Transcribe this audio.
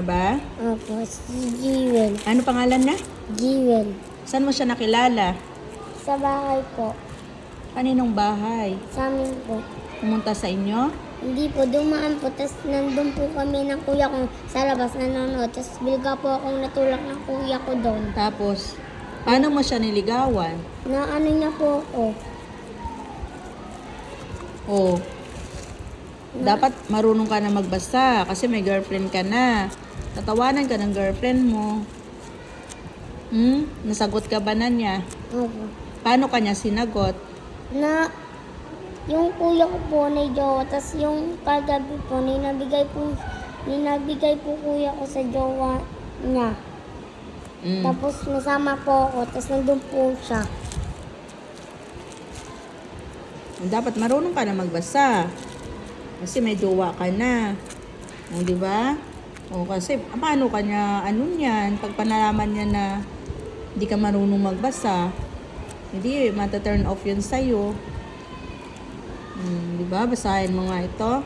Ba? Opo, si Jewel. Ano pangalan niya? Jewel. Saan mo siya nakilala? Sa bahay po. Kaninong bahay? Sa amin po. Pumunta sa inyo? Hindi po, dumaan po. Tapos nandun po kami ng kuya ko sa labas nanonood. Tapos bilga po akong natulak ng kuya ko doon. Tapos, paano mo siya niligawan? Na ano niya po ako. Oh, dapat marunong ka na magbasa kasi may girlfriend ka na. Tatawanan ka ng girlfriend mo. Nasagot ka ba na niya? Opo. Paano ka niya sinagot? Na yung kuya ko po na jowa. Tapos yung kagabi po, ninabigay po kuya ko sa jowa niya. Tapos nasama po ako. Tapos nandun po siya. Dapat marunong ka na magbasa. Kasi may jowa ka na. O, di ba? O, kasi paano ka niya, ano niyan, pag panalaman niya na hindi ka marunong magbasa, hindi, mata-turn off yun sa'yo. Di ba? Basahin mo nga ito.